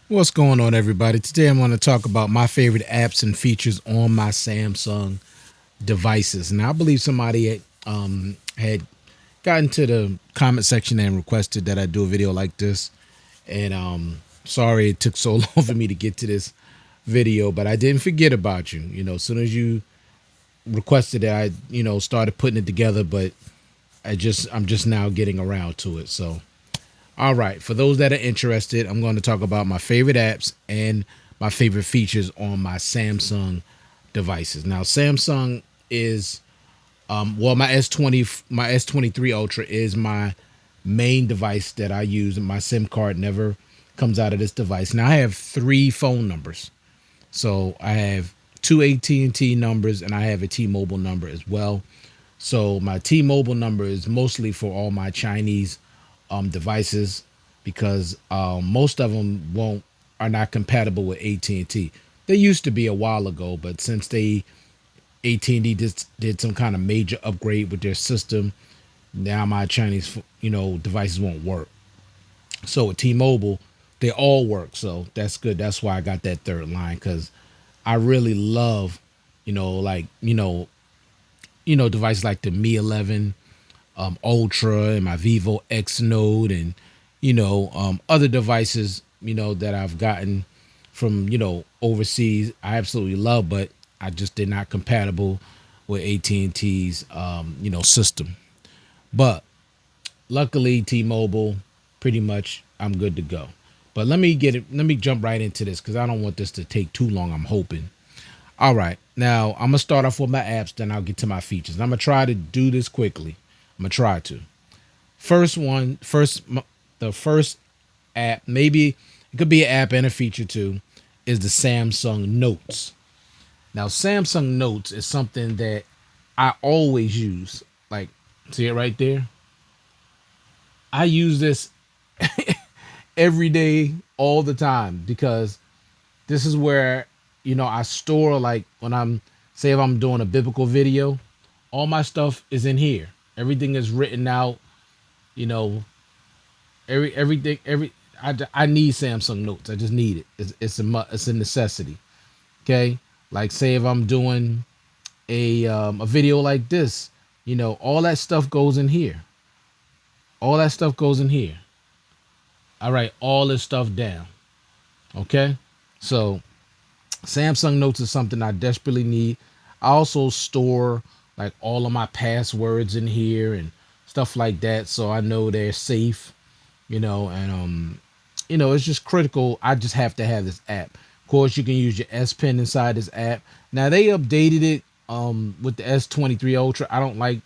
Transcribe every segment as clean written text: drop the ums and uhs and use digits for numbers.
What's going on, everybody? Today I'm going to talk about my favorite apps and features on my Samsung devices. Now, I believe somebody had gotten to the comment section and requested that I do a video like this. And sorry it took so long for me to get to this video, but I didn't forget about you. As soon as you requested it, I started putting it together, but I'm just now getting around to it. So all right. For those that are interested, I'm going to talk about my favorite apps and my favorite features on my Samsung devices. Now, Samsung is my S23 Ultra is my main device that I use, and my SIM card never comes out of this device. Now, I have three phone numbers. So I have two AT&T numbers, and I have a T-Mobile number as well. So my T-Mobile number is mostly for all my Chinese devices because most of them won't are not compatible with AT&T. They used to be a while ago, but since they AT&T did some kind of major upgrade with their system, now my Chinese devices won't work. So with T-Mobile, they all work. So that's good. That's why I got that third line because I really love like devices like the Mi 11 Ultra and my Vivo X Note and other devices that I've gotten from overseas. I absolutely love, but I just did not compatible with AT&T's system. But luckily, T-Mobile, pretty much I'm good to go. But let me get it. Let me jump right into this because I don't want this to take too long. I'm hoping. All right, now I'm gonna start off with my apps, then I'll get to my features. I'm gonna try to do this quickly. I'm gonna try to. First one, the first app, maybe it could be an app and a feature too, is the Samsung Notes. Now, Samsung Notes is something that I always use. Like, see it right there? I use this every day, all the time, because this is where, I store, like, when say if I'm doing a biblical video, all my stuff is in here. Everything is written out, you know, everything I need Samsung Notes. I just need it. It's a necessity. Okay, like say if I'm doing a video like this, all that stuff goes in here. All that stuff goes in here. I write all this stuff down. Okay, so Samsung Notes is something I desperately need. I also store like all of my passwords in here and stuff like that, so I know they're safe. And it's just critical. I just have to have this app. Of course, you can use your S Pen inside this app. Now they updated it with the S23 Ultra. I don't like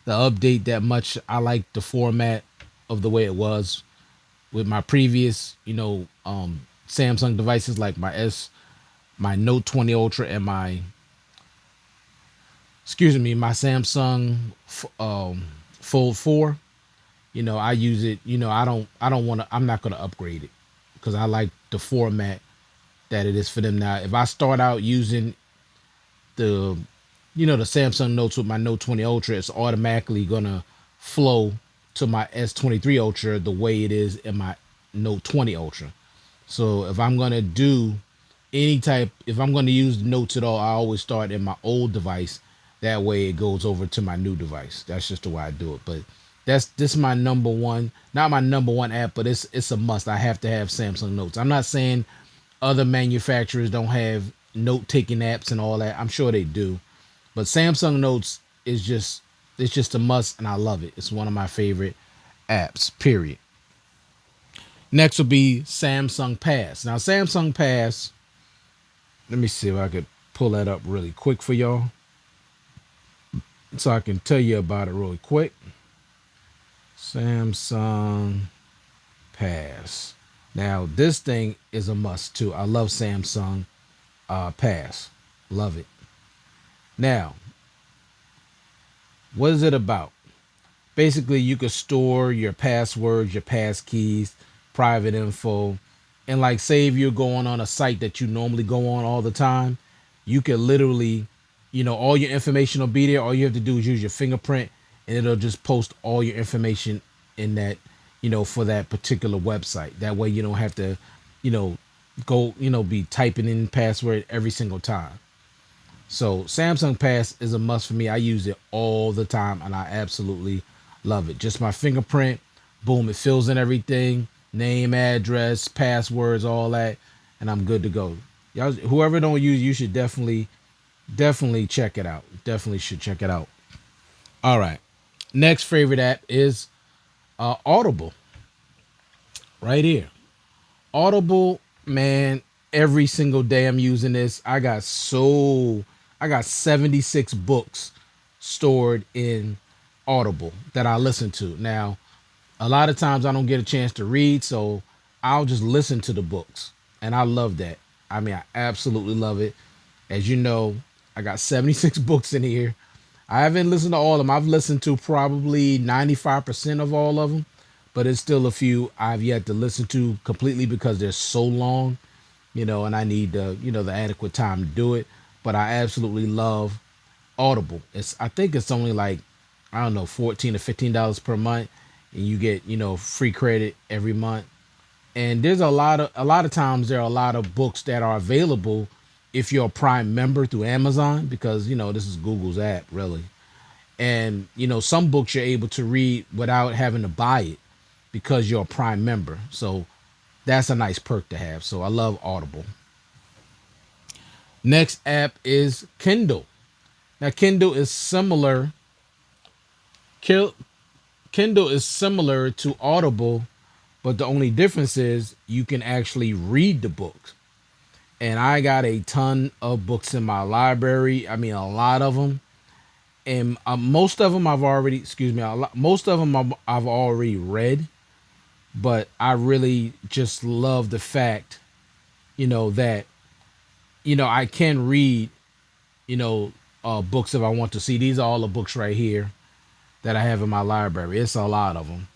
the update that much. I like the format of the way it was with my previous, Samsung devices like my Note 20 Ultra and my Samsung Fold 4. I use it. I don't want to. I'm not going to upgrade it because I like the format that it is for them now. If I start out using the the Samsung Notes with my Note 20 Ultra, it's automatically gonna flow to my S23 Ultra the way it is in my Note 20 Ultra. So if I'm gonna use notes at all, I always start in my old device. That way it goes over to my new device. That's just the way I do it. But this is my number one, not my number one app, but it's a must. I have to have Samsung Notes. I'm not saying other manufacturers don't have note taking apps and all that. I'm sure they do, but Samsung Notes it's just a must, and I love it. It's one of my favorite apps. Period. Next will be Samsung Pass. Now Samsung Pass. Let me see if I could pull that up really quick for y'all, so I can tell you about it really quick. Samsung Pass. Now this thing is a must too. I love Samsung Pass. Love it. Now, what is it about? Basically, you can store your passwords, your pass keys, private info, and like say if you're going on a site that you normally go on all the time, you can literally, all your information will be there. All you have to do is use your fingerprint, and it'll just post all your information in that, for that particular website. That way, you don't have to, you know, go, be typing in password every single time. So Samsung Pass is a must for me. I use it all the time and I absolutely love it. Just my fingerprint, boom, it fills in everything, name, address, passwords, all that, and I'm good to go. Y'all, whoever don't use, you should definitely check it out. Definitely should check it out. All right. Next favorite app is Audible, right here. Audible, man, every single day I'm using this. I got 76 books stored in Audible that I listen to. Now, a lot of times I don't get a chance to read, so I'll just listen to the books. And I love that. I mean, I absolutely love it. As you know, I got 76 books in here. I haven't listened to all of them. I've listened to probably 95% of all of them, but it's still a few I've yet to listen to completely because they're so long, and I need the adequate time to do it. But I absolutely love Audible. I think it's only like, I don't know, $14 to $15 per month, and you get, free credit every month. And there's a lot of times there are a lot of books that are available if you're a Prime member through Amazon, because this is Google's app, really. And some books you're able to read without having to buy it because you're a Prime member. So that's a nice perk to have. So I love Audible. Next app is Kindle. Now Kindle is similar. Kindle is similar to Audible, but the only difference is you can actually read the books. And I got a ton of books in my library. I mean, a lot of them, and most of them I've already, excuse me, most of them I've already read. But I really just love the fact, that I can read, you know, books if I want to. See, these are all the books right here that I have in my library. It's a lot of them.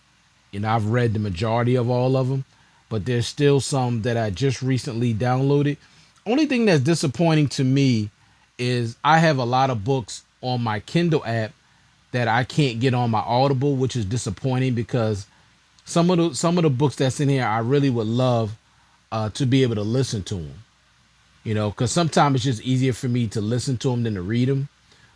I've read the majority of all of them, but there's still some that I just recently downloaded. Only thing that's disappointing to me is I have a lot of books on my Kindle app that I can't get on my Audible, which is disappointing because some of the books that's in here I really would love to be able to listen to them. Because sometimes it's just easier for me to listen to them than to read them.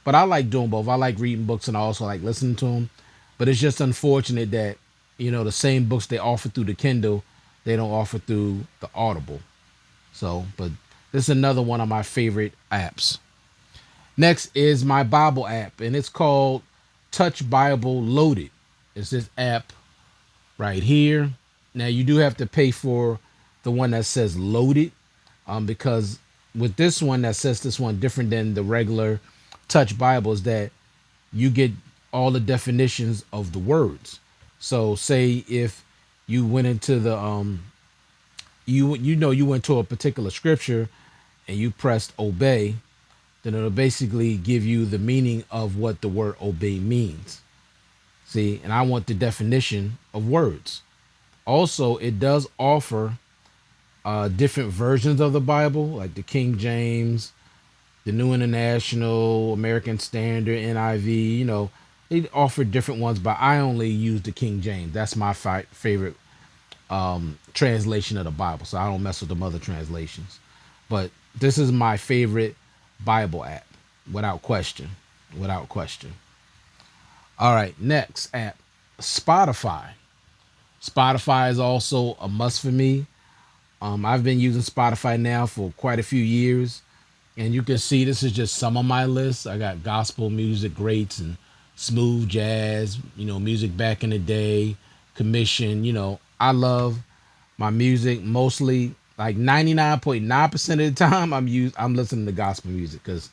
But I like doing both. I like reading books and I also like listening to them. But it's just unfortunate that the same books they offer through the Kindle, they don't offer through the Audible. So, but this is another one of my favorite apps. Next is my Bible app, and it's called Touch Bible Loaded. It's this app right here. Now you do have to pay for the one that says loaded, because with this one that says this one different than the regular Touch Bibles, that you get all the definitions of the words. So say if you went into the you went to a particular scripture and you pressed obey, then it'll basically give you the meaning of what the word obey means. See, and I want the definition of words. Also, it does offer different versions of the Bible, like the King James, the New International, American Standard, NIV. They offer different ones, but I only use the King James. That's my favorite translation of the Bible, so I don't mess with the other translations. But this is my favorite Bible app, without question. Without question. All right, next app, Spotify. Spotify is also a must for me. I've been using Spotify now for quite a few years, and you can see this is just some of my lists. I got gospel music greats and smooth jazz, music back in the day, commission. I love my music mostly, like 99.9% of the time I'm listening to gospel music because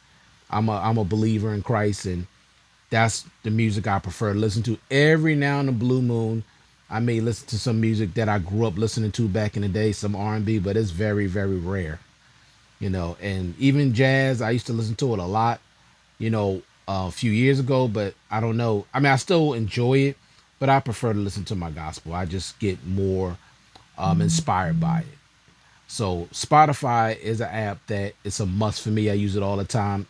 I'm a believer in Christ, and that's the music I prefer to listen to. Every now and a blue moon, I may listen to some music that I grew up listening to back in the day, some R&B, but it's very, very rare. And even jazz, I used to listen to it a lot, a few years ago, but I don't know. I mean, I still enjoy it, but I prefer to listen to my gospel. I just get more inspired by it. So Spotify is an app that it's a must for me. I use it all the time.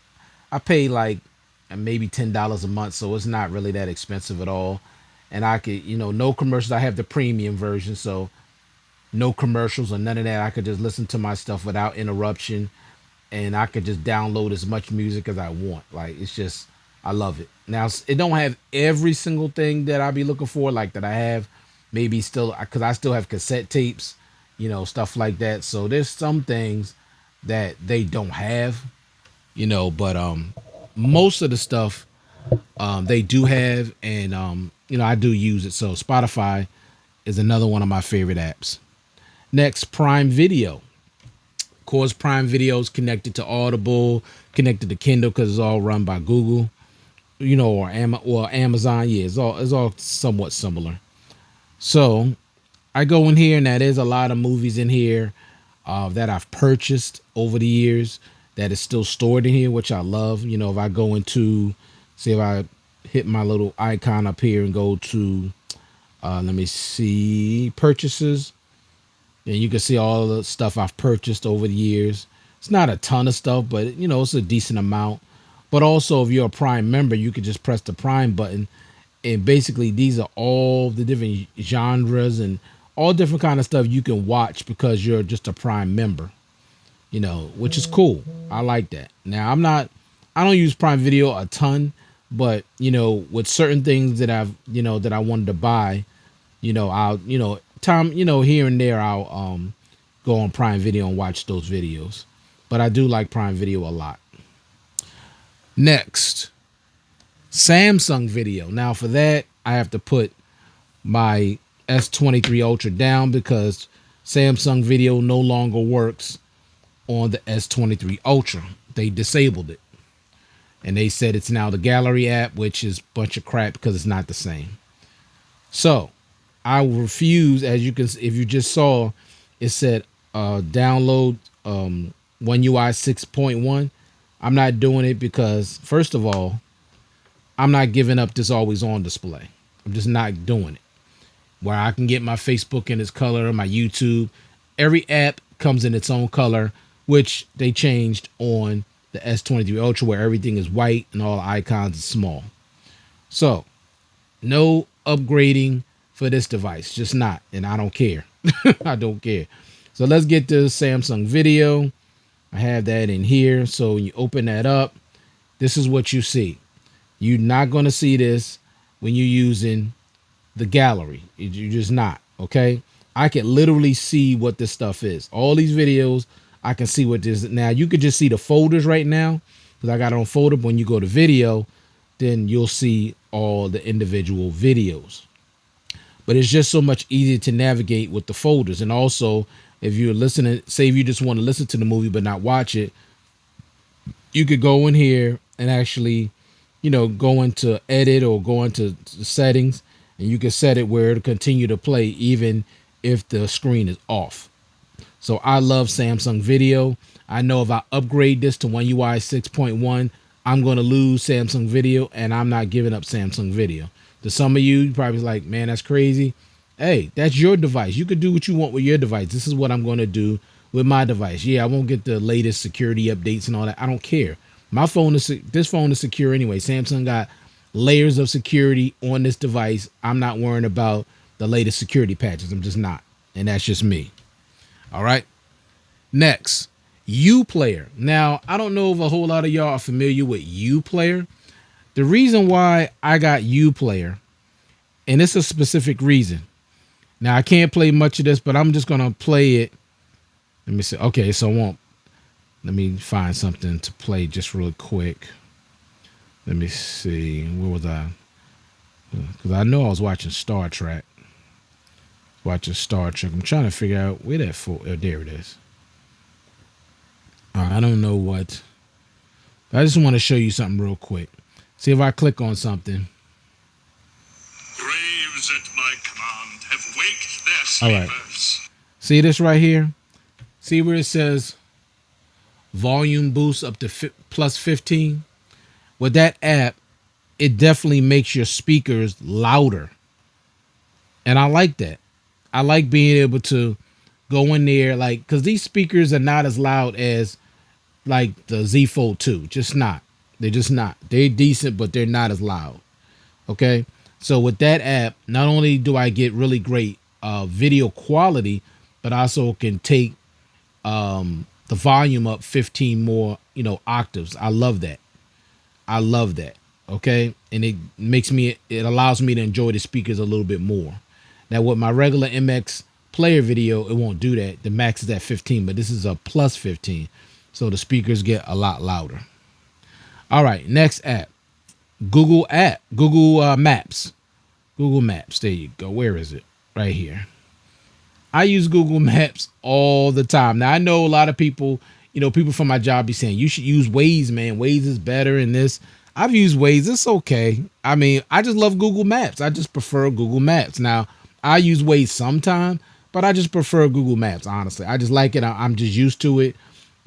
I pay like maybe $10 a month, so it's not really that expensive at all. And I could, no commercials. I have the premium version, so no commercials or none of that. I could just listen to my stuff without interruption, and I could just download as much music as I want. Like it's just, I love it. Now it don't have every single thing that I be looking for, like that I have. Maybe still, because I still have cassette tapes, stuff like that. So there's some things that they don't have, but most of the stuff they do have, and I do use it. So Spotify is another one of my favorite apps. Next, Prime Video. Of course, Prime Video is connected to Audible, connected to Kindle because it's all run by Google, or Amazon. Yeah, it's all somewhat similar. So I go in here, and there's a lot of movies in here that I've purchased over the years that is still stored in here, which I love. If I go into, see if I hit my little icon up here and go to, let me see, purchases, and you can see all the stuff I've purchased over the years. It's not a ton of stuff, but it's a decent amount. But also, if you're a Prime member, you could just press the Prime button, and basically these are all the different genres and all different kind of stuff you can watch because you're just a Prime member, which is cool. I like that. Now I don't use Prime Video a ton, but with certain things that that I wanted to buy, I'll, here and there I'll go on Prime Video and watch those videos. But I do like Prime Video a lot. Next, Samsung Video. Now for that, I have to put my S23 Ultra down because Samsung Video no longer works on the S23 Ultra. They disabled it. And they said it's now the gallery app, which is a bunch of crap because it's not the same. So I refuse, as you can, if you just saw, it said download One UI 6.1. I'm not doing it because, first of all, I'm not giving up this always on display. I'm just not doing it. Where I can get my Facebook in its color, my YouTube. Every app comes in its own color, which they changed on the S23 Ultra, where everything is white and all the icons are small. So no upgrading for this device, just not, and I don't care. I don't care. So let's get to Samsung Video. I have that in here. So when you open that up, this is what you see. You're not going to see this when you're using the gallery. You're just not. Okay. I can literally see what this stuff is. All these videos, I can see what this is. Now you could just see the folders right now because I got it on folder. But when you go to video, then you'll see all the individual videos. But it's just so much easier to navigate with the folders. And also, if you're listening, say if you just want to listen to the movie but not watch it, you could go in here and actually, go into edit or go into the settings, and you can set it where it'll continue to play even if the screen is off. So I love Samsung Video. I know if I upgrade this to One UI 6.1, I'm going to lose Samsung Video, and I'm not giving up Samsung Video. To some of you probably like, man, that's crazy. Hey, that's your device. You could do what you want with your device. This is what I'm going to do with my device. Yeah, I won't get the latest security updates and all that. I don't care. This phone is secure anyway. Samsung got layers of security on this device. I'm not worrying about the latest security patches. I'm just not. And that's just me. All right. Next, Uplayer. Now, I don't know if a whole lot of y'all are familiar with Uplayer. The reason why I got Uplayer, and it's a specific reason. Now, I can't play much of this, but I'm just going to play it. Let me see. Okay, so let me find something to play just real quick. Let me see. Where was I? Because I know I was watching Star Trek. I'm trying to figure out where that for. Oh, there it is. I don't know what. I just want to show you something real quick. See if I click on something. Graves at my command have waked their sleepers. All right. See this right here? See where it says volume boost up to plus 15? With that app, it definitely makes your speakers louder. And I like that. I like being able to go in there, like, because these speakers are not as loud as like the Z Fold 2. Just not. They're just not. They're decent, but they're not as loud. Okay. So with that app, not only do I get really great video quality, but also can take the volume up 15 more, octaves. I love that. I love that. Okay. And it allows me to enjoy the speakers a little bit more. Now, with my regular MX player video, it won't do that. The max is at 15, but this is a plus 15. So the speakers get a lot louder. All right. Next app, Google Maps. Google Maps. There you go. Where is it? Right here. I use Google Maps all the time. Now I know a lot of people, people from my job be saying you should use Waze, man. Waze is better in this. I've used Waze. It's okay. I mean, I just love Google Maps. I just prefer Google Maps. Now, I use Waze sometime, but I just prefer Google Maps, honestly. I just like it. I'm just used to it.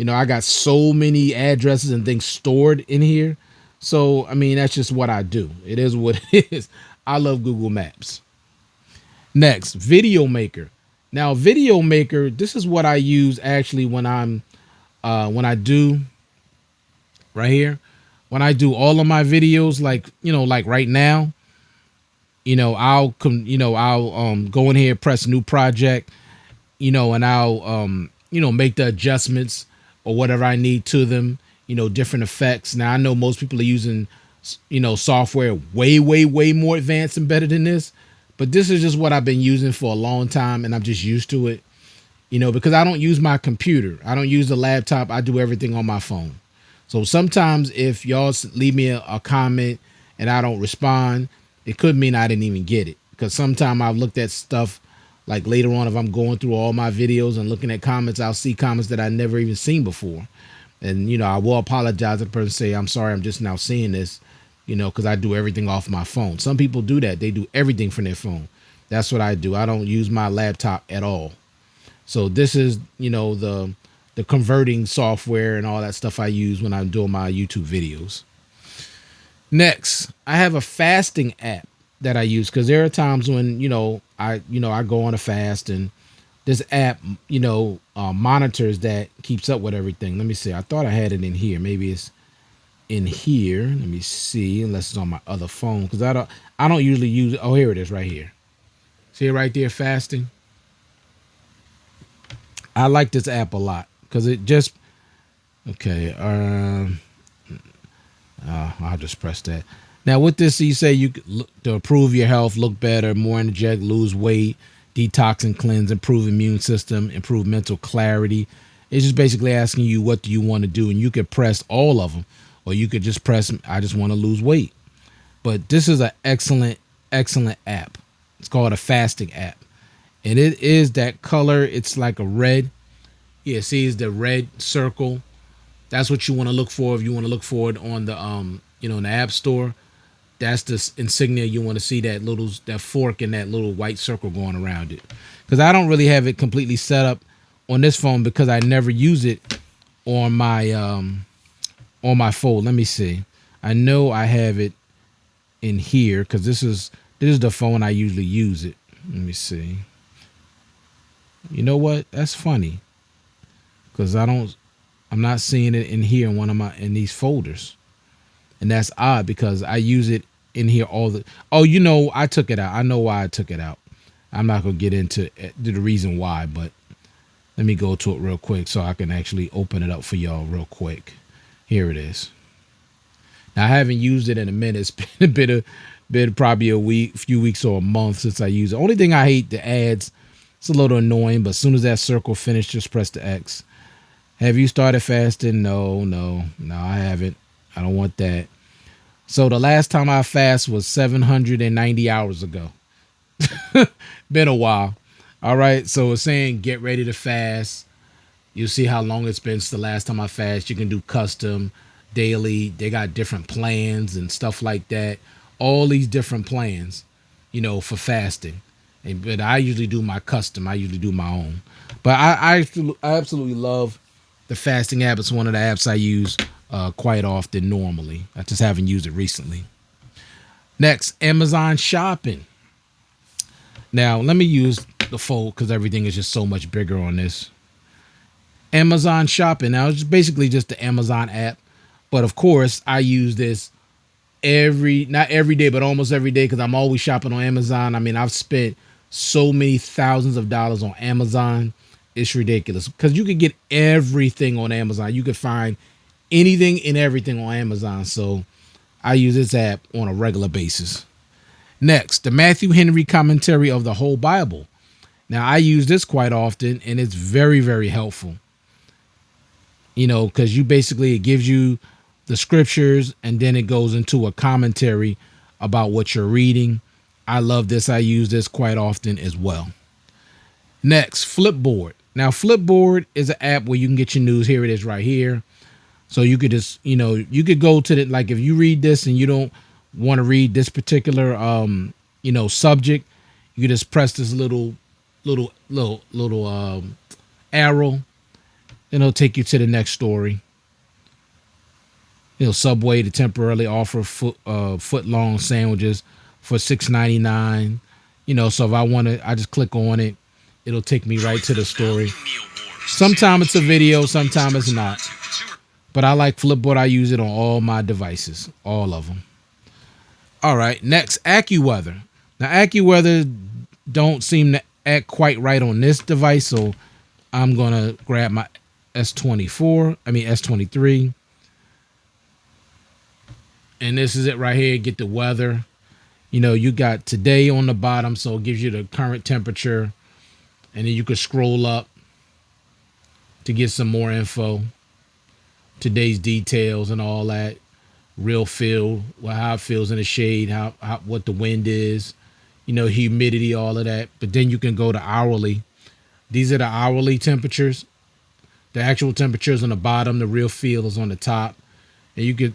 I got so many addresses and things stored in here. So, I mean, that's just what I do. It is what it is. I love Google Maps. Next, Video Maker. Now, Video Maker, this is what I use actually when I do right here, when I do all of my videos, like right now, I'll go in here, press new project, and I'll make the adjustments or whatever I need to them, different effects. Now I know most people are using software way more advanced and better than this, but this is just what I've been using for a long time, and I'm just used to it, because I don't use my computer. I don't use the laptop. I do everything on my phone. So sometimes if y'all leave me a comment and I don't respond, it could mean I didn't even get it, because sometimes I've looked at stuff like later on, if I'm going through all my videos and looking at comments, I'll see comments that I never even seen before. And, I will apologize to the person and say, I'm sorry, I'm just now seeing this, because I do everything off my phone. Some people do that. They do everything from their phone. That's what I do. I don't use my laptop at all. So this is, the converting software and all that stuff I use when I'm doing my YouTube videos. Next, I have a fasting app that I use, because there are times when, I go on a fast, and this app, monitors that, keeps up with everything. Let me see. I thought I had it in here. Maybe it's in here. Let me see, unless it's on my other phone, because I don't usually use it. Oh, here it is right here. See it right there, fasting. I like this app a lot because it just okay. I'll just press that. Now with this, you say you could look, to improve your health, look better, more energetic, lose weight, detox and cleanse, improve immune system, improve mental clarity. It's just basically asking you, what do you want to do? And you could press all of them, or you could just press, I just want to lose weight. But this is an excellent app. It's called a fasting app. And it is that color. It's like a red. Yeah, see, it's the red circle. That's what you want to look for if you want to look for it on the in the app store. That's the insignia you want to see, that fork and that little white circle going around it. Because I don't really have it completely set up on this phone, because I never use it on my phone. Let me see. I know I have it in here because this is the phone I usually use it. Let me see. You know what? That's funny, because I'm not seeing it in here in these folders. And that's odd, because I use it in here I took it out. I know why I took it out. I'm not going to get into the reason why, but let me go to it real quick so I can actually open it up for y'all real quick. Here it is. Now, I haven't used it in a minute. It's been probably a few weeks or a month since I used it. Only thing I hate, the ads. It's a little annoying, but as soon as that circle finished, just press the X. Have you started fasting? No, I haven't. I don't want that. So the last time I fast was 790 hours ago. Been a while. All right. So it's saying get ready to fast. You'll see how long it's been since the last time I fast. You can do custom, daily. They got different plans and stuff like that. All these different plans, for fasting. But I usually do my custom. I usually do my own. But I absolutely love the fasting app. It's one of the apps I use quite often normally. I just haven't used it recently. Next, Amazon shopping. Now, let me use the fold because everything is just so much bigger on this. Amazon shopping. Now, it's basically just the Amazon app. But of course, I use this not every day, but almost every day, because I'm always shopping on Amazon. I mean, I've spent so many thousands of dollars on Amazon. it's ridiculous because you could get everything on Amazon. You could find anything and everything on Amazon. So I use this app on a regular basis. Next, the Matthew Henry commentary of the whole Bible. Now I use this quite often and it's very, very helpful. You know, because it gives you the scriptures and then it goes into a commentary about what you're reading. I love this. I use this quite often as well. Next, Flipboard. Now, Flipboard is an app where you can get your news. Here it is right here. So you could just, you could go to the, like if you read this and you don't want to read this particular, subject, you can just press this little arrow and it'll take you to the next story. Subway to temporarily offer foot long sandwiches for $6.99. So if I want to, I just click on it. It'll take me right to the story. Sometimes it's a video, sometimes it's not. But I like Flipboard. I use it on all my devices, all of them. All right, next, AccuWeather. Now, AccuWeather don't seem to act quite right on this device, so I'm going to grab my S23. And this is it right here. Get the weather. You got today on the bottom, so it gives you the current temperature. And then you could scroll up to get some more info. Today's details and all that. Real feel, how it feels in the shade, how what the wind is, humidity, all of that. But then you can go to hourly. These are the hourly temperatures. The actual temperatures on the bottom, the real feel is on the top. And you could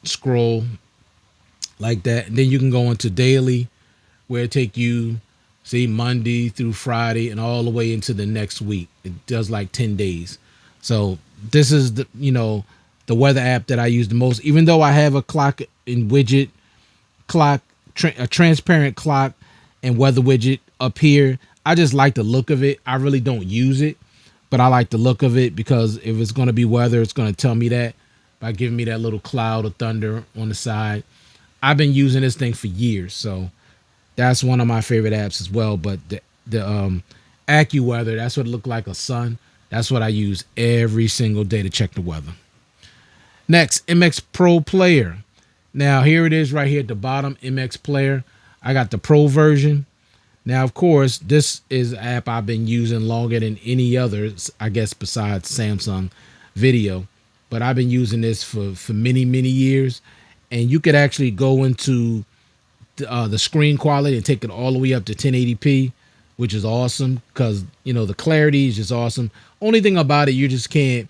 scroll like that. And then you can go into daily, where it take you, see, Monday through Friday and all the way into the next week. It does like 10 days. So this is the weather app that I use the most, even though I have a clock and widget a transparent clock and weather widget up here. I just like the look of it. I really don't use it, but I like the look of it because if it's going to be weather, it's going to tell me that by giving me that little cloud of thunder on the side. I've been using this thing for years, so that's one of my favorite apps as well. But the AccuWeather, that's what it looked like, a sun. That's what I use every single day to check the weather. Next, MX Pro Player. Now, here it is right here at the bottom, MX Player. I got the Pro version. Now, of course, this is an app I've been using longer than any other, I guess, besides Samsung Video. But I've been using this for many, many years. And you could actually go into the screen quality and take it all the way up to 1080p, which is awesome because, the clarity is just awesome. Only thing about it, you just can't,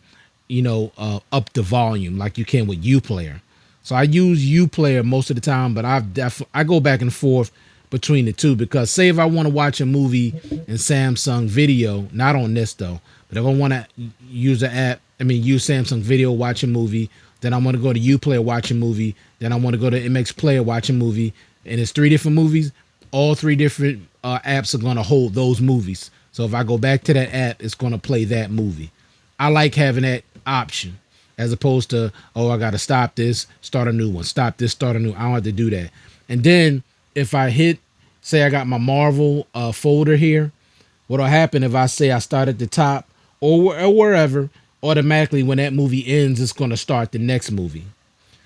up the volume like you can with Uplayer. So I use Uplayer most of the time, but I go back and forth between the two because say if I want to watch a movie in Samsung Video, not on this though, but if I want to use the app, use Samsung Video, watch a movie, then I want to go to Uplayer, watch a movie, then I want to go to MX Player, watch a movie, and it's 3 different movies. All 3 different apps are going to hold those movies. So if I go back to that app, it's going to play that movie. I like having that option as opposed to, I got to stop this, start a new one, stop this, start a new. I don't have to do that. And then if I say I got my Marvel folder here, what'll happen if I say I start at the top or wherever, automatically when that movie ends, it's going to start the next movie.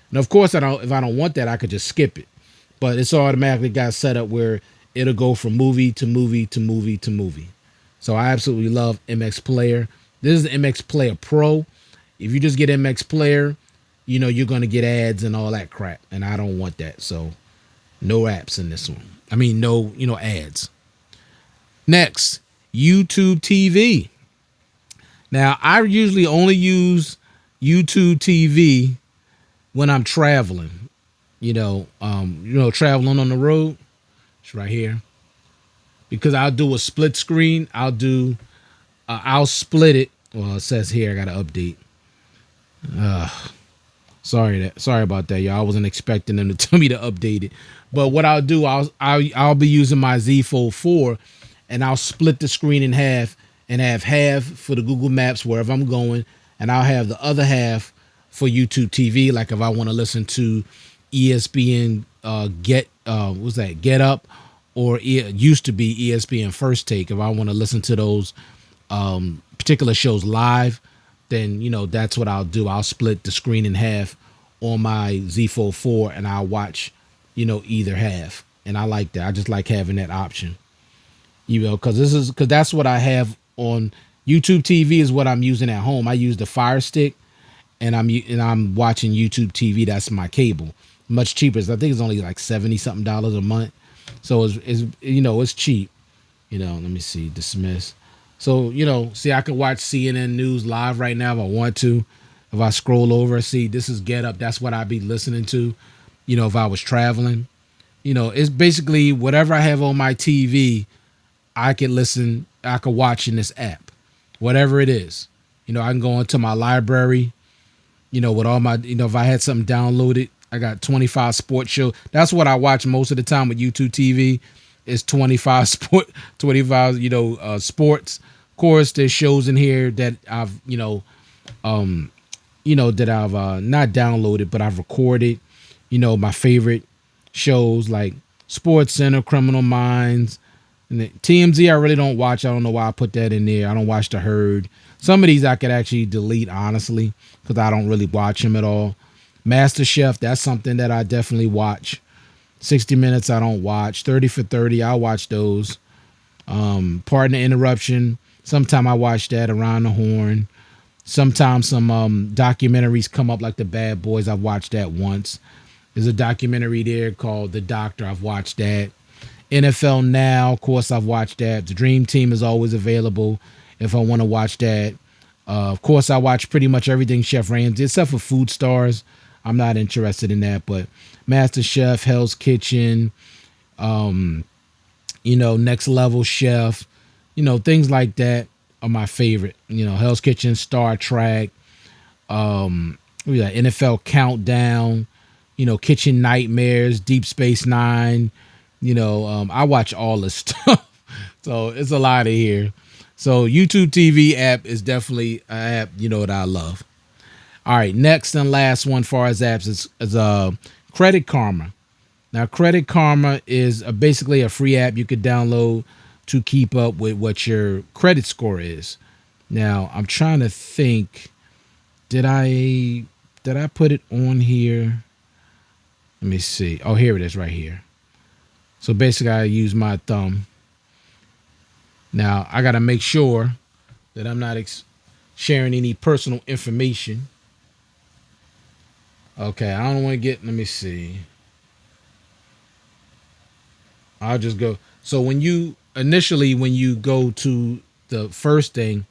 And of course, if I don't want that, I could just skip it. But it's automatically got set up where it'll go from movie to movie to movie to movie. So I absolutely love MX Player. This is the MX Player Pro. If you just get MX Player, you're going to get ads and all that crap. And I don't want that. So no apps in this one. No ads. Next, YouTube TV. Now, I usually only use YouTube TV when I'm traveling. Traveling on the road. It's right here. Because I'll do a split screen. I'll split it. Well, it says here I got to update. Sorry about that, y'all. I wasn't expecting them to tell me to update it. But what I'll do, I'll be using my Z Fold 4, and I'll split the screen in half and have half for the Google Maps wherever I'm going, and I'll have the other half for YouTube TV. Like if I want to listen to ESPN Get Up, or it used to be ESPN First Take. If I want to listen to those particular shows live, then that's what I'll do. I'll split the screen in half on my Z Fold 4, and I'll watch either half. And I like that. I just like having that option. Because that's what I have on YouTube TV is what I'm using at home. I use the Fire Stick, and I'm watching YouTube TV. That's my cable. Much cheaper. I think it's only like $70 something a month. So it's cheap. Let me see, dismiss. So, see, I could watch CNN News live right now if I want to. If I scroll over, see, this is Get Up. That's what I'd be listening to, if I was traveling. It's basically whatever I have on my TV, I could watch in this app, whatever it is. I can go into my library, with all my, if I had something downloaded, I got 25 sports shows. That's what I watch most of the time with YouTube TV. Is 25 sports. Of course, there's shows in here that I've that I've not downloaded, but I've recorded. My favorite shows like Sports Center, Criminal Minds, and the TMZ. I really don't watch. I don't know why I put that in there. I don't watch The Herd. Some of these I could actually delete, honestly, because I don't really watch them at all. MasterChef, that's something that I definitely watch. 60 Minutes I don't watch. 30 for 30, I watch those. Pardon the Interruption. Sometime I watch that. Around the Horn. Sometimes some documentaries come up like The Bad Boys. I've watched that once. There's a documentary there called The Doctor. I've watched that. NFL Now, of course, I've watched that. The Dream Team is always available if I want to watch that. Of course, I watch pretty much everything Chef Ramsay, except for Food Stars. I'm not interested in that, but MasterChef, Hell's Kitchen, Next Level Chef, things like that are my favorite. Hell's Kitchen, Star Trek, we got NFL Countdown, Kitchen Nightmares, Deep Space Nine. I watch all this stuff, so it's a lot of here. So YouTube TV app is definitely an app that I love. All right, next and last one far as apps is Credit Karma. Now, Credit Karma is basically a free app you could download to keep up with what your credit score is. Now, I'm trying to think, did I put it on here? Let me see. Oh, here it is right here. So basically, I use my thumb. Now, I got to make sure that I'm not sharing any personal information. Okay, I don't want to let me see. I'll just go. So when you go to the first thing,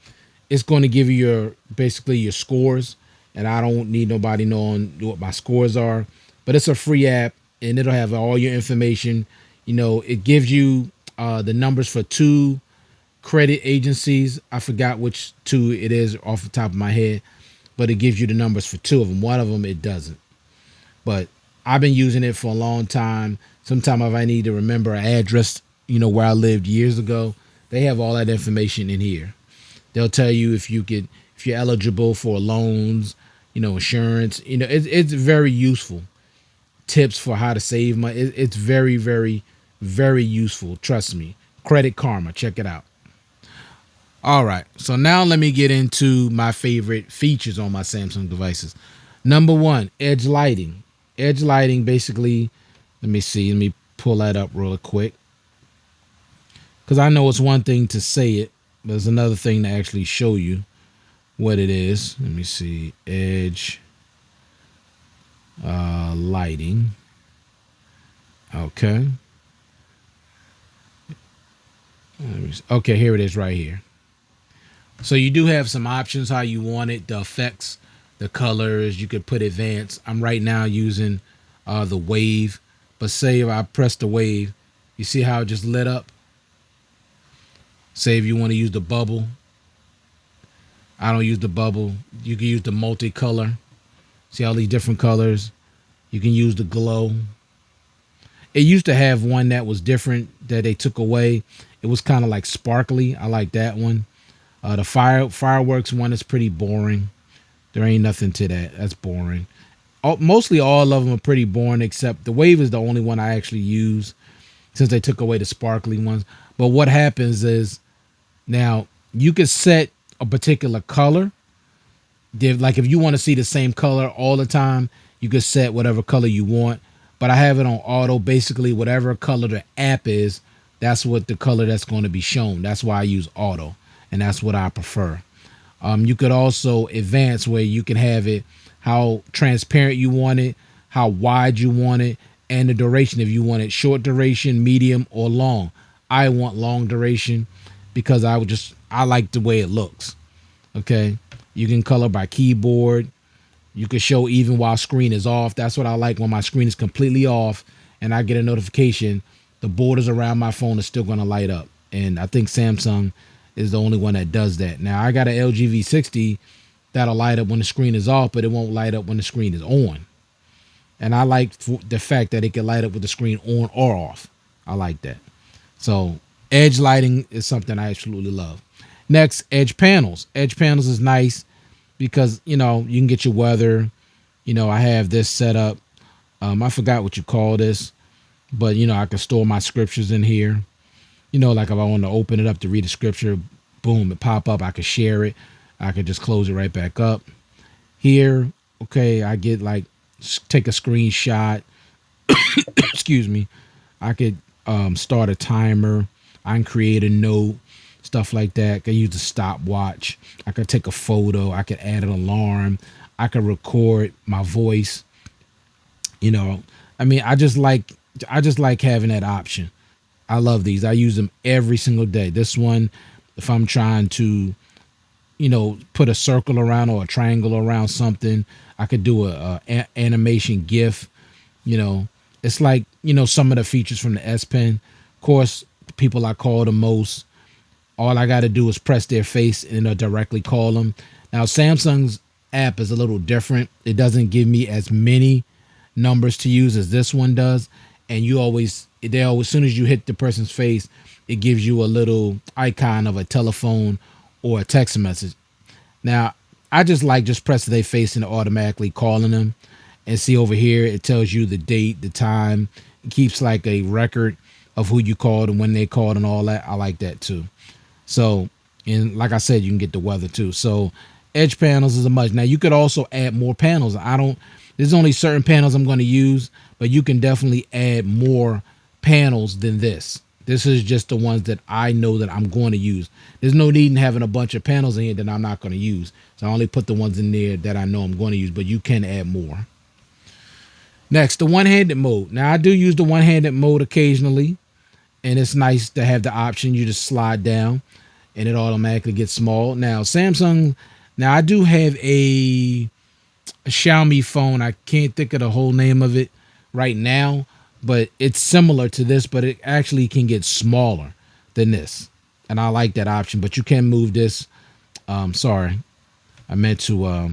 it's going to give you basically your scores. And I don't need nobody knowing what my scores are, but it's a free app and it'll have all your information. It gives you the numbers for 2 credit agencies. I forgot which 2 it is off the top of my head, but it gives you the numbers for 2 of them. One of them it doesn't. But I've been using it for a long time. Sometimes if I need to remember an address, where I lived years ago, they have all that information in here. They'll tell you if you're eligible for loans, insurance. It's very useful. Tips for how to save money. It's very, very, very useful. Trust me. Credit Karma. Check it out. All right. So now let me get into my favorite features on my Samsung devices. Number 1, Edge lighting. Edge lighting basically, let me see. Let me pull that up real quick. Because I know it's one thing to say it, but it's another thing to actually show you what it is. Let me see. Edge lighting. Okay. Okay, here it is right here. So you do have some options how you want it, the effects, the colors. You could put advanced. I'm right now using the wave, but say if I press the wave, you see how it just lit up? Say if you want to use the bubble. I don't use the bubble. You can use the multicolor. See all these different colors. You can use the glow. It used to have one that was different that they took away. It was kind of like sparkly. I like that one. The fireworks one is pretty boring. There ain't nothing to that. That's boring. Mostly all of them are pretty boring, except the wave is the only one I actually use since they took away the sparkly ones. But what happens is now You could set a particular color. Like if you want to see the same color all the time, you could set whatever color you want. But I have it on auto. Basically, whatever color the app is, that's what the color that's going to be shown. That's why I use auto, and that's what I prefer. You could also advance where you can have it how transparent you want it, how wide you want it, and the duration if you want it short duration, medium, or long. I want long duration because I like the way it looks. Okay. You can color by keyboard. You can show even while screen is off. That's what I like when my screen is completely off and I get a notification. The borders around my phone are still going to light up. And I think Samsung is the only one that does that. Now I got an LG V60 that'll light up when the screen is off, but it won't light up when the screen is on. And I like the fact that it can light up with the screen on or off. I like that. So edge lighting is something I absolutely love. Next, edge panels. Edge panels is nice because, you know, you can get your weather. You know, I have this set up. I forgot what you call this, but, you know, I can store my scriptures in here. You know, like if I want to open it up to read a scripture, boom, it pop up. I could share it. I could just close it right back up. Here, okay, I get like, take a screenshot. Excuse me. I could start a timer. I can create a note, stuff like that. I can use a stopwatch. I could take a photo. I could add an alarm. I could record my voice. You know, I mean, I just like having that option. I love these. I use them every single day. This one, if I'm trying to, you know, put a circle around or a triangle around something, I could do a animation GIF. You know, it's like, you know, some of the features from the S Pen. Of course, the people I call the most, all I got to do is press their face and it'll directly call them. Now, Samsung's app is a little different. It doesn't give me as many numbers to use as this one does. And as soon as you hit the person's face, it gives you a little icon of a telephone or a text message. Now, I just press their face and automatically calling them. And see over here, it tells you the date, the time. It keeps like a record of who you called and when they called and all that. I like that too. So, and like I said, you can get the weather too. So edge panels is a must. Now you could also add more panels. There's only certain panels I'm going to use, but you can definitely add more panels than this. This is just the ones that I know that I'm going to use. There's no need in having a bunch of panels in here that I'm not going to use. So I only put the ones in there that I know I'm going to use, but you can add more. Next, the one-handed mode. Now I do use the one-handed mode occasionally, and it's nice to have the option. You just slide down and it automatically gets small. Now I do have a Xiaomi phone. I can't think of the whole name of it right now, but it's similar to this, but it actually can get smaller than this. And I like that option, but you can move this. Sorry, I meant to,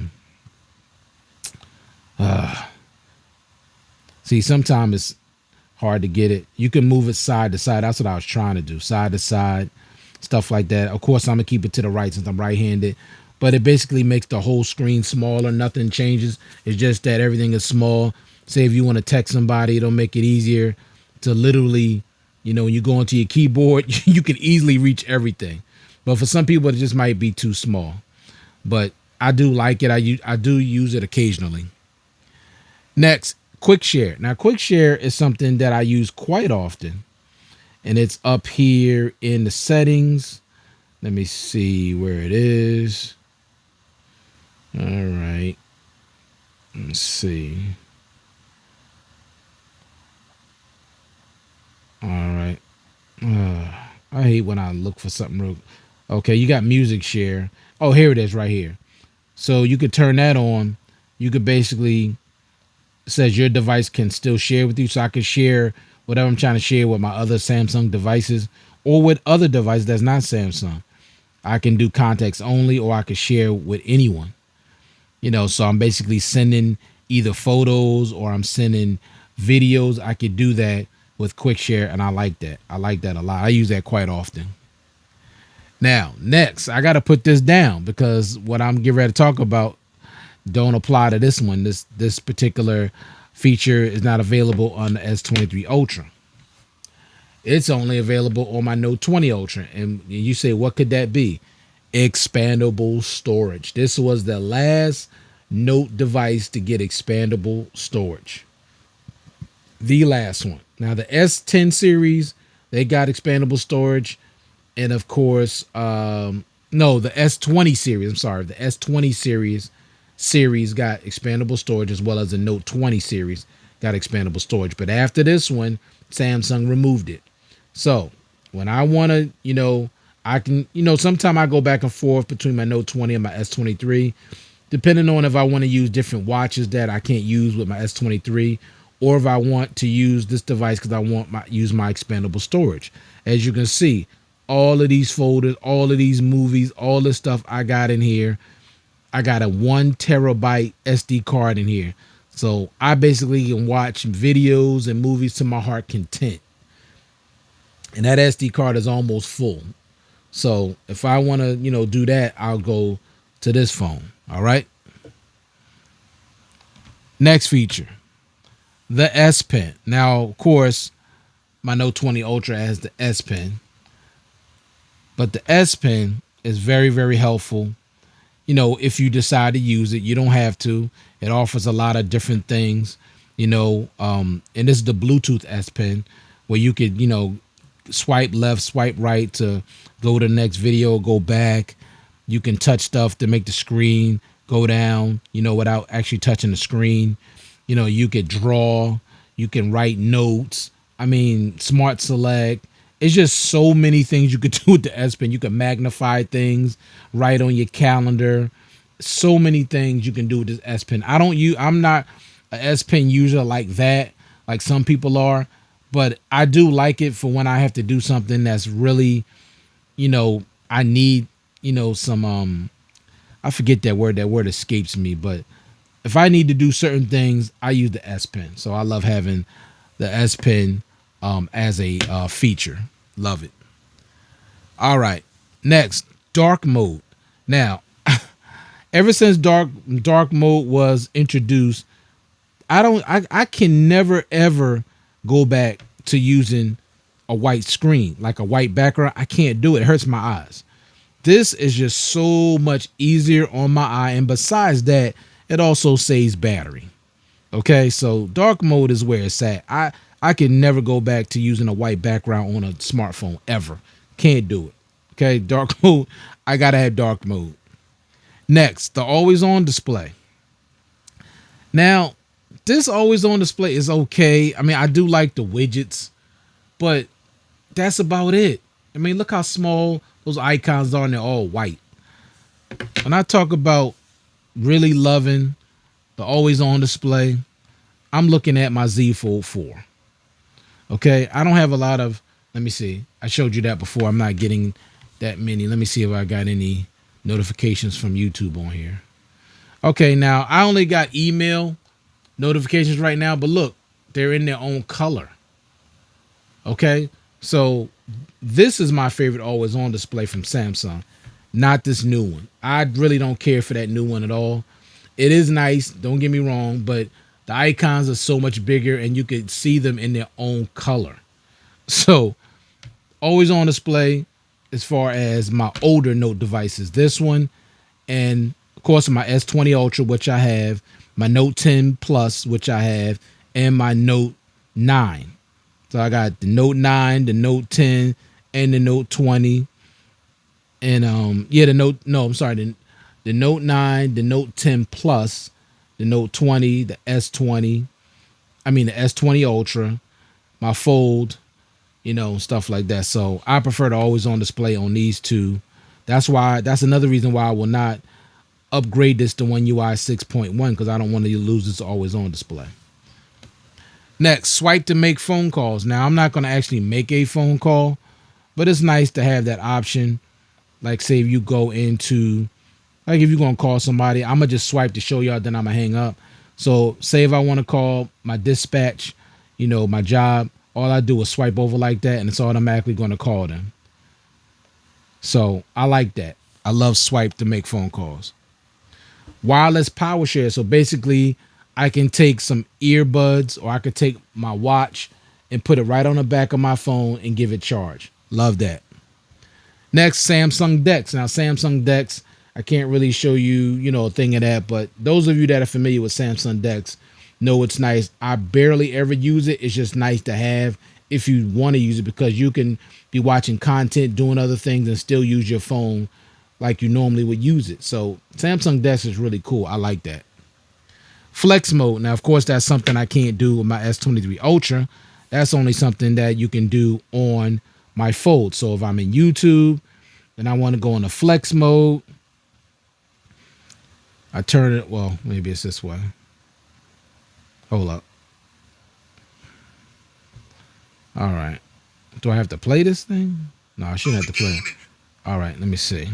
see, sometimes it's hard to get it. You can move it side to side. That's what I was trying to do. Side to side, stuff like that. Of course, I'm going to keep it to the right since I'm right-handed. But it basically makes the whole screen smaller. Nothing changes. It's just that everything is small. Say if you want to text somebody, it'll make it easier to literally, you know, when you go into your keyboard, you can easily reach everything. But for some people, it just might be too small. But I do like it. I do use it occasionally. Next, Quick Share. Now, Quick Share is something that I use quite often. And it's up here in the settings. Let me see where it is. All right. Let's see. All right. I hate when I look for something real. Okay, you got music share. Oh, here it is right here. So you could turn that on. You could basically, it says your device can still share with you. So I could share whatever I'm trying to share with my other Samsung devices or with other devices that's not Samsung. I can do contacts only, or I could share with anyone. You know, so I'm basically sending either photos or I'm sending videos. I could do that with Quick Share, and I like that. I like that a lot. I use that quite often. Now, next, I got to put this down because what I'm getting ready to talk about don't apply to this one. This particular feature is not available on the S23 Ultra. It's only available on my Note 20 Ultra. And you say, what could that be? expandable storage. This was the last Note device to get expandable storage. The last one. Now the S10 series, they got expandable storage. And of course, no, the S20 series, I'm sorry, the S20 series got expandable storage, as well as the Note 20 series got expandable storage. But after this one, Samsung removed it. So when I want to, I can, sometime I go back and forth between my Note 20 and my S23, depending on if I want to use different watches that I can't use with my S23, or if I want to use this device because I want use my expandable storage. As you can see, all of these folders, all of these movies, all the stuff I got in here, I got a 1 terabyte SD card in here. So I basically can watch videos and movies to my heart content. And that SD card is almost full. So if I want to, do that, I'll go to this phone. All right. Next feature, the S Pen. Now, of course, my Note 20 Ultra has the S Pen. But the S Pen is very, very helpful. If you decide to use it, you don't have to. It offers a lot of different things, and this is the Bluetooth S Pen, where you could, swipe left, swipe right to go to the next video, go back. You can touch stuff to make the screen go down, without actually touching the screen. You could draw, you can write notes. I mean, Smart Select. It's just so many things you could do with the S Pen. You can magnify things, write on your calendar. So many things you can do with this S Pen. I'm not an S Pen user like that, like some people are, but I do like it for when I have to do something that's really, I need, some, I forget that word. That word escapes me, but if I need to do certain things, I use the S Pen. So I love having the S Pen as a feature. Love it. All right. Next, dark mode. Now, ever since dark mode was introduced, I can never ever go back to using a white screen, like a white background. I can't do it. It hurts my eyes. This is just so much easier on my eye. And besides that, it also saves battery. Okay, so dark mode is where it's at. I can never go back to using a white background on a smartphone ever. Can't do it. Okay, dark mode. I gotta have dark mode. Next, the always on display. Now, this always on display is okay. I mean, I do like the widgets, but that's about it. I mean, look how small those icons are, and they're all white. When I talk about really loving the always on display, I'm looking at my Z Fold 4. Okay, I don't have a lot of, let me see. I showed you that before. I'm not getting that many. Let me see if I got any notifications from YouTube on here. Okay, now I only got email notifications right now, but look, they're in their own color. Okay, so this is my favorite always on display from Samsung, not this new one. I really don't care for that new one at all. It is nice, don't get me wrong, but the icons are so much bigger and you could see them in their own color. So always on display as far as my older Note devices. This one, and of course my S20 Ultra, which I have, my Note 10 Plus, which I have, and my Note 9. So I got the Note 9, the Note 10, and the Note 20. And the Note 9, the Note 10 Plus, the Note 20, the S20, the S20 Ultra, my Fold, stuff like that. So I prefer to always on display on these two. That's another reason why I will not upgrade this to One UI 6.1, because I don't want to lose this always on display. Next, swipe to make phone calls. Now, I'm not going to actually make a phone call, but it's nice to have that option. Like, say if you go into, like if you're going to call somebody, I'm going to just swipe to show y'all, then I'm going to hang up. So say if I want to call my dispatch, my job, all I do is swipe over like that, and it's automatically going to call them. So I like that. I love swipe to make phone calls. Wireless power share. So basically, I can take some earbuds, or I could take my watch and put it right on the back of my phone and give it charge. Love that. Next, Samsung Dex. Now, Samsung Dex, I can't really show you, a thing of that, but those of you that are familiar with Samsung Dex know it's nice. I barely ever use it. It's just nice to have if you want to use it, because you can be watching content, doing other things, and still use your phone like you normally would use it. So Samsung Dex is really cool. I like that. Flex mode. Now, of course, that's something I can't do with my S23 Ultra. That's only something that you can do on my Fold. So if I'm in YouTube and I want to go into flex mode, I turn it. Well, maybe it's this way. Hold up. All right. Do I have to play this thing? No, I shouldn't have to play it. All right, let me see.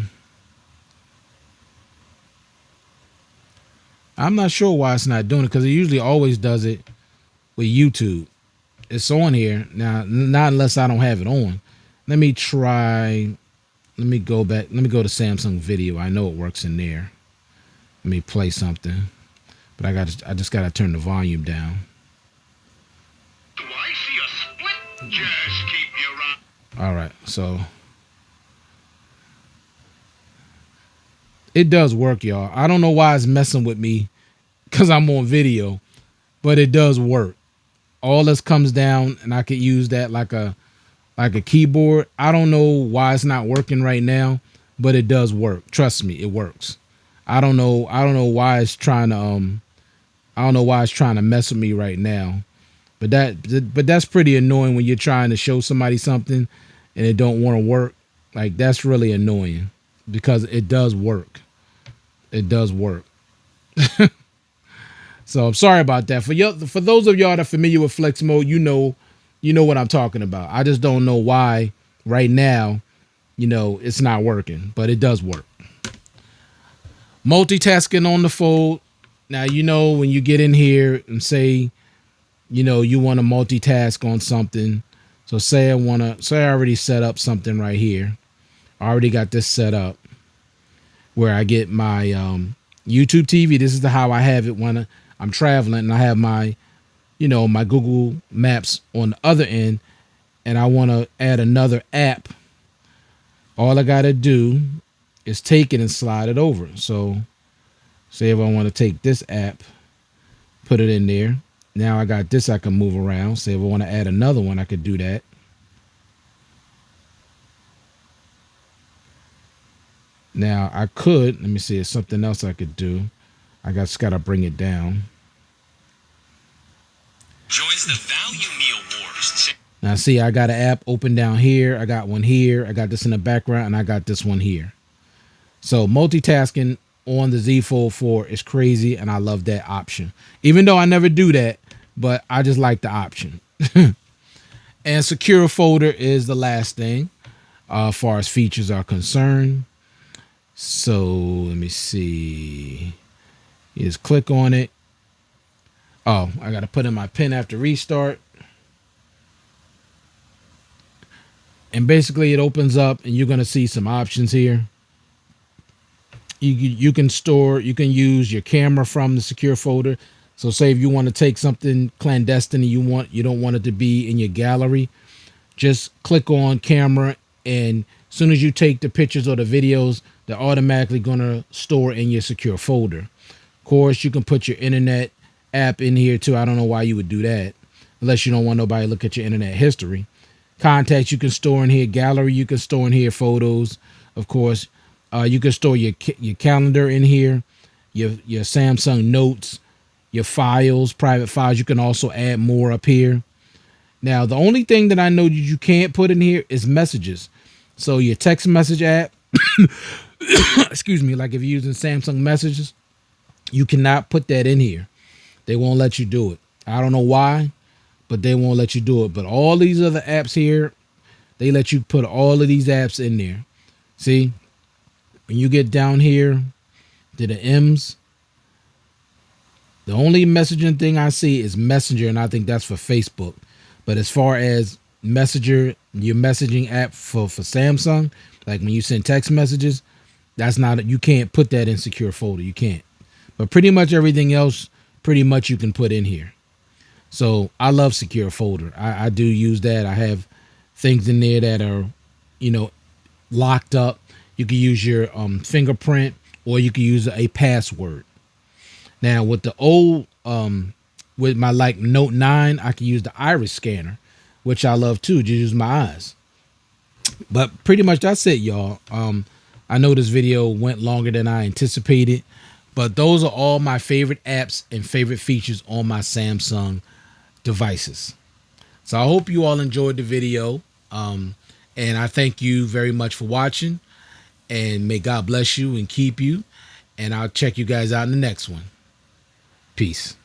I'm not sure why it's not doing it, because it usually always does it with YouTube. It's on here now, not unless I don't have it on. Let me try. Let me go back. Let me go to Samsung Video. I know it works in there. Let me play something, but I just gotta turn the volume down. Do I see a split? Just keep your eye. All right, so it does work, y'all. I don't know why it's messing with me, because I'm on video, but it does work. All this comes down, and I could use that like a keyboard. I don't know why it's not working right now, but it does work. Trust me, it works. I don't know why it's trying to mess with me right now. But that's pretty annoying when you're trying to show somebody something and it don't want to work. Like, that's really annoying, because it does work. It does work. So I'm sorry about that. For those of y'all that are familiar with flex mode, you know what I'm talking about. I just don't know why right now, it's not working, but it does work. Multitasking on the Fold. Now, when you get in here and say, you want to multitask on something. So say I already set up something right here. I already got this set up where I get my YouTube TV. This is how I have it when I'm traveling, and I have my, my Google Maps on the other end, and I want to add another app. All I got to do is take it and slide it over. So say if I want to take this app, put it in there. Now I got this I can move around. Say if I want to add another one, I could do that. Now I could, let me see, it's something else I could do. I just got to bring it down. Joins the Value Meal Wars. Now see, I got an app open down here. I got one here. I got this in the background, and I got this one here. So multitasking on the Z Fold 4 is crazy, and I love that option. Even though I never do that, but I just like the option. And secure folder is the last thing as far as features are concerned. So let me see. You just click on it. Oh, I got to put in my PIN after restart. And basically it opens up, and you're going to see some options here. You can use your camera from the secure folder. So say if you want to take something clandestine and you don't want it to be in your gallery, just click on camera, and as soon as you take the pictures or the videos, they're automatically going to store in your secure folder. Of course, you can put your internet app in here too. I don't know why you would do that unless you don't want nobody to look at your internet history. Contacts you can store in here. Gallery you can store in here. Photos, of course. You can store your calendar in here, your Samsung Notes, your files, private files. You can also add more up here. Now, the only thing that I know you can't put in here is messages. So your text message app, excuse me, like if you're using Samsung Messages, you cannot put that in here. They won't let you do it. I don't know why, but they won't let you do it. But all these other apps here, they let you put all of these apps in there. See? When you get down here to the M's, the only messaging thing I see is Messenger, and I think that's for Facebook. But as far as Messenger, your messaging app for Samsung, like when you send text messages, you can't put that in secure folder. You can't. But pretty much everything else, pretty much you can put in here. So I love secure folder. I do use that. I have things in there that are, locked up, you can use your fingerprint, or you can use a password. Now with the old with my like Note 9, I can use the iris scanner, which I love too. Just use my eyes. But pretty much that's it, y'all. I know this video went longer than I anticipated, but those are all my favorite apps and favorite features on my Samsung devices. So I hope you all enjoyed the video. And I thank you very much for watching. And may God bless you and keep you. And I'll check you guys out in the next one. Peace.